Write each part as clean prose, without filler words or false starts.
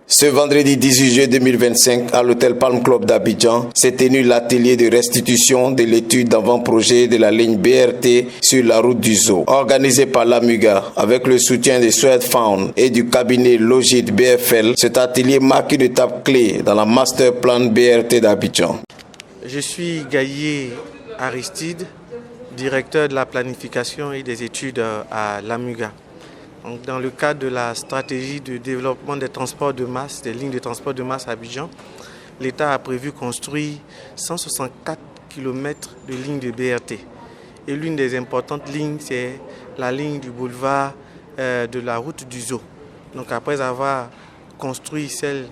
Ce vendredi 18 juillet 2025, à l'hôtel Palm Club d'Abidjan, s'est tenu l'atelier de restitution de l'étude d'avant-projet de la ligne BRT sur la route du Zoo, organisé par l'AMUGA avec le soutien de Swedfund et du cabinet Logit BFL. Cet atelier marque une étape clé dans la master plan BRT d'Abidjan. Je suis Gaillet Aristide, directeur de la planification et des études à l'AMUGA. Donc, dans le cadre de la stratégie de développement des transports de masse, des lignes de transport de masse à Abidjan, l'État a prévu construire 164 km de lignes de BRT. Et l'une des importantes lignes, c'est la ligne du boulevard de la route du Zoo. Donc après avoir construit celle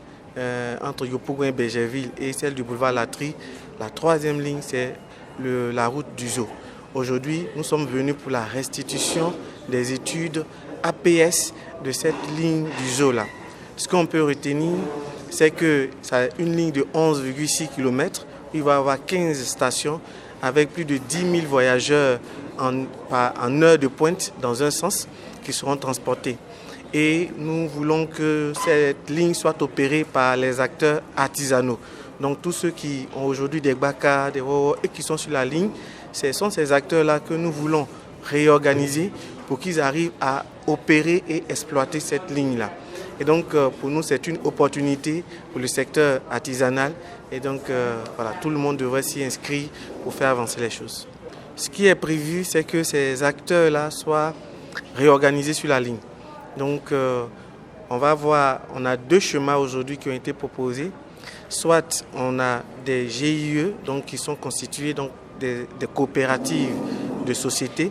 entre Yopougon et Bergerville et celle du boulevard Latry, la troisième ligne, c'est la route du Zoo. Aujourd'hui, nous sommes venus pour la restitution des études APS de cette ligne du Zoo là. Ce qu'on peut retenir, c'est que c'est une ligne de 11,6 km. Il va y avoir 15 stations avec plus de 10 000 voyageurs en heure de pointe dans un sens qui seront transportés. Et nous voulons que cette ligne soit opérée par les acteurs artisanaux. Donc tous ceux qui ont aujourd'hui des baka, des wowo et qui sont sur la ligne, ce sont ces acteurs-là que nous voulons réorganiser pour qu'ils arrivent à opérer et exploiter cette ligne-là. Et donc pour nous, c'est une opportunité pour le secteur artisanal. Et donc voilà, tout le monde devrait s'y inscrire pour faire avancer les choses. Ce qui est prévu, c'est que ces acteurs-là soient réorganisés sur la ligne. Donc on a deux chemins aujourd'hui qui ont été proposés. Soit on a des GIE donc, qui sont constitués donc, des coopératives de sociétés,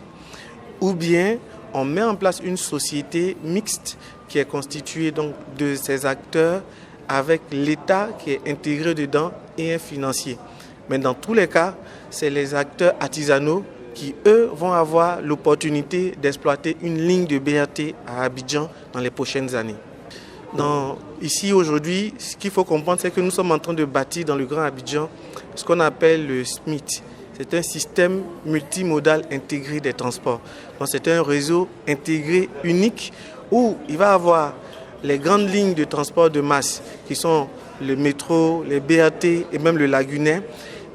ou bien on met en place une société mixte qui est constituée donc, de ces acteurs avec l'État qui est intégré dedans et un financier. Mais dans tous les cas, c'est les acteurs artisanaux qui, eux, vont avoir l'opportunité d'exploiter une ligne de BRT à Abidjan dans les prochaines années. Ici, aujourd'hui, ce qu'il faut comprendre, c'est que nous sommes en train de bâtir dans le Grand Abidjan ce qu'on appelle le SMIT. C'est un système multimodal intégré des transports. Donc, c'est un réseau intégré unique où il va y avoir les grandes lignes de transport de masse qui sont le métro, les BRT et même le lagunaire.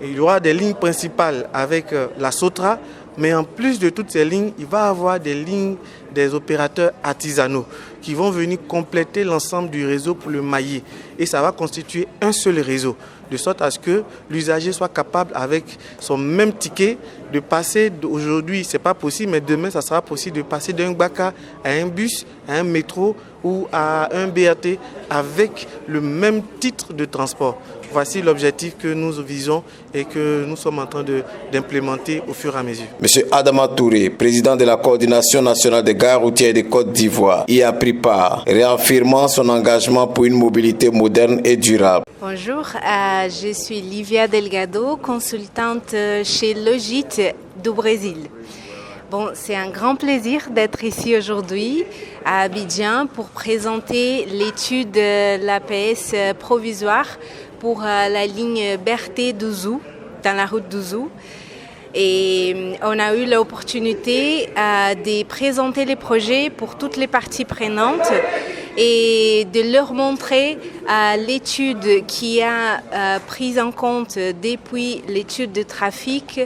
Et il y aura des lignes principales avec la SOTRA, mais en plus de toutes ces lignes, il va y avoir des lignes des opérateurs artisanaux qui vont venir compléter l'ensemble du réseau pour le mailler. Et ça va constituer un seul réseau, de sorte à ce que l'usager soit capable, avec son même ticket, de passer, aujourd'hui c'est pas possible, mais demain ça sera possible de passer d'un baka à un bus, à un métro ou à un BRT avec le même titre de transport. Voici l'objectif que nous visons et que nous sommes en train d'implémenter au fur et à mesure. Monsieur Adama Touré, président de la coordination nationale des gares routières de Côte d'Ivoire, y a pris part, réaffirmant son engagement pour une mobilité moderne et durable. Bonjour, je suis Livia Delgado, consultante chez Logit du Brésil. Bon, c'est un grand plaisir d'être ici aujourd'hui à Abidjan pour présenter l'étude de l'APS provisoire pour la ligne BRT du Zoo, dans la route du Zoo. Et on a eu l'opportunité de présenter les projets pour toutes les parties prenantes et de leur montrer l'étude qui a pris en compte depuis l'étude de trafic,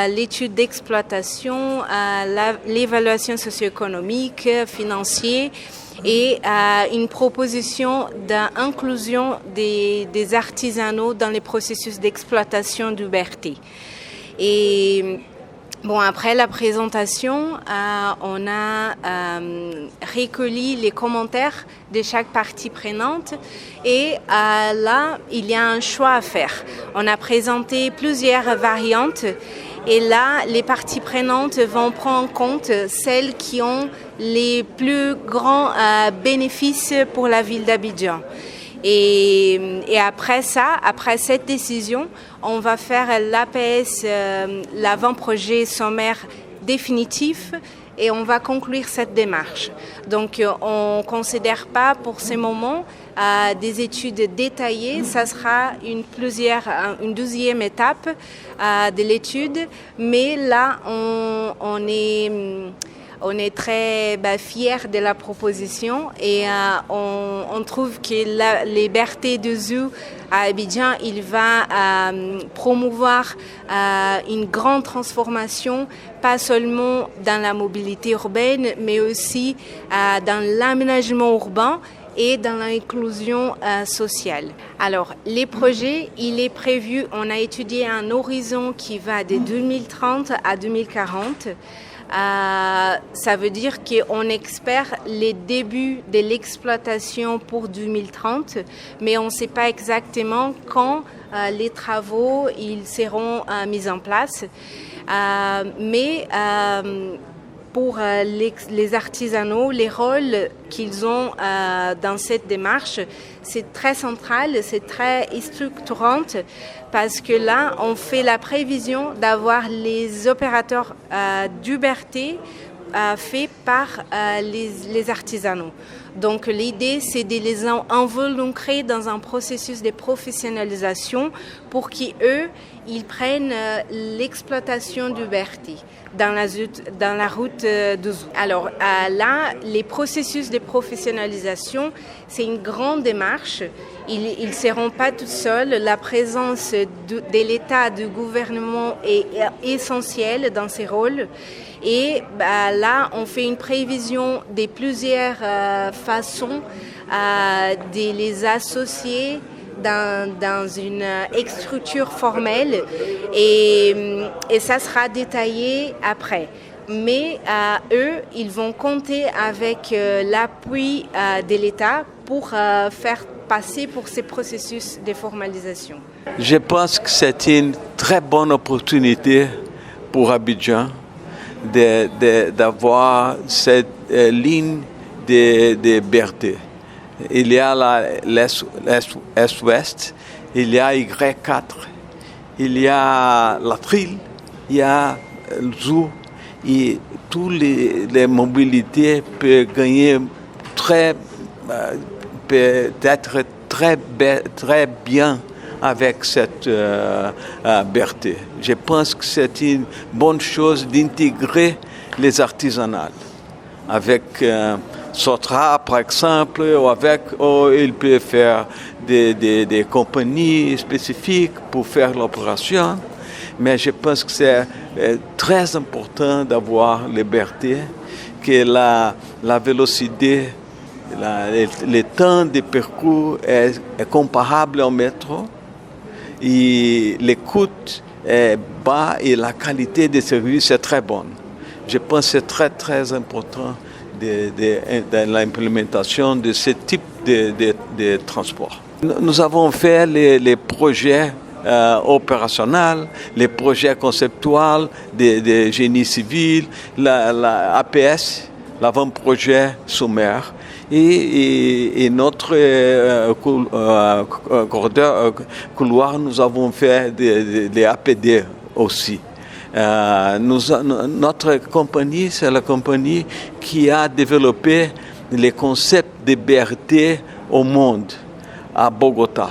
l'étude d'exploitation, l'évaluation socio-économique, financière et une proposition d'inclusion des artisanaux dans les processus d'exploitation du BRT. Et bon, après la présentation, on a recueilli les commentaires de chaque partie prenante et là, il y a un choix à faire. On a présenté plusieurs variantes et là, les parties prenantes vont prendre en compte celles qui ont les plus grands bénéfices pour la ville d'Abidjan. Et après ça, après cette décision, on va faire l'APS, l'avant-projet sommaire définitif, et on va conclure cette démarche. Donc, on ne considère pas pour ce moment des études détaillées. Ça sera une 12e étape de l'étude, mais là, on est très fiers de la proposition et on trouve que la liberté de zoo à Abidjan, il va promouvoir une grande transformation, pas seulement dans la mobilité urbaine, mais aussi dans l'aménagement urbain et dans l'inclusion sociale. Alors, les projets, il est prévu, on a étudié un horizon qui va de 2030 à 2040. Ça veut dire qu'on espère les débuts de l'exploitation pour 2030, mais on ne sait pas exactement quand les travaux ils seront mis en place. Mais pour les artisanaux, les rôles qu'ils ont dans cette démarche, c'est très central, c'est très structurant parce que là, on fait la prévision d'avoir les opérateurs d'UBRT faits par les artisanaux. Donc l'idée, c'est de les involucrer dans un processus de professionnalisation pour qu'eux, ils prennent l'exploitation d'UBRT dans la route de zoo. Alors là, les processus de professionnalisation, c'est une grande démarche. Ils ne seront pas tout seuls. La présence de l'État, du gouvernement est essentielle dans ces rôles. Et là, on fait une prévision de plusieurs façons de les associer dans une structure formelle et ça sera détaillé après. Mais eux, ils vont compter avec l'appui de l'État pour faire passer pour ces processus de formalisation. Je pense que c'est une très bonne opportunité pour Abidjan d'avoir cette ligne de BRT. Il y a l'Est-Ouest, il y a Y4, il y a la Trille, il y a le zoo, et toutes les mobilités peuvent gagner peut-être très bien avec cette BRT. Je pense que c'est une bonne chose d'intégrer les artisanales avec Sotra, par exemple, il peut faire des compagnies spécifiques pour faire l'opération. Mais je pense que c'est très important d'avoir liberté, que la vélocité, le temps de parcours est comparable au métro et les coûts est bas et la qualité des services est très bonne. Je pense que c'est très, très important dans l'implémentation de ce type de transport. Nous avons fait les projets opérationnels, les projets conceptuels de génie civil, la APS, l'avant-projet sommaire et notre couloir, nous avons fait des APD aussi. Notre compagnie, c'est la compagnie qui a développé les concepts de BRT au monde, à Bogota.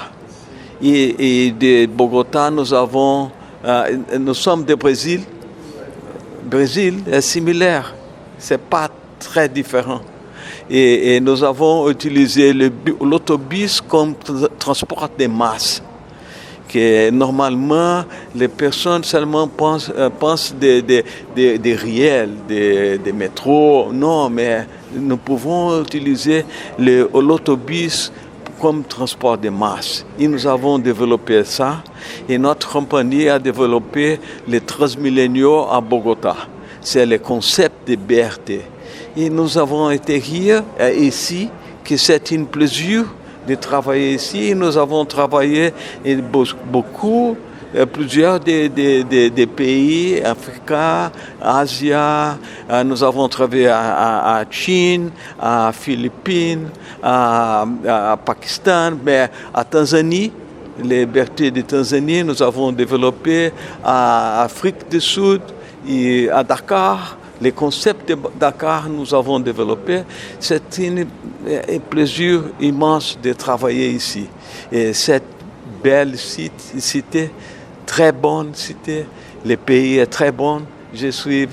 Et de Bogota, nous sommes du Brésil. Le Brésil est similaire, c'est pas très différent. Et nous avons utilisé l'autobus comme transport de masse. Que normalement, les personnes seulement pensent des réels, des métros. Non, mais nous pouvons utiliser l'autobus comme transport de masse. Et nous avons développé ça. Et notre compagnie a développé les Transmilléniaux à Bogota. C'est le concept de BRT. Et nous avons été ici, que c'est un plaisir de travailler ici. Nous avons travaillé beaucoup, plusieurs des pays africains, Asie. Nous avons travaillé à Chine, à Philippines, à Pakistan, mais à Tanzanie. Les BRT de Tanzanie, nous avons développé à Afrique du Sud et à Dakar. Les concepts de Dakar, nous avons développé. C'est un plaisir immense de travailler ici. Et cette belle cité, très bonne cité, le pays est très bon. Je suis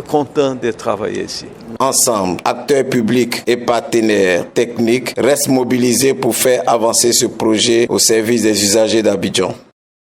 content de travailler ici. Ensemble, acteurs publics et partenaires techniques restent mobilisés pour faire avancer ce projet au service des usagers d'Abidjan.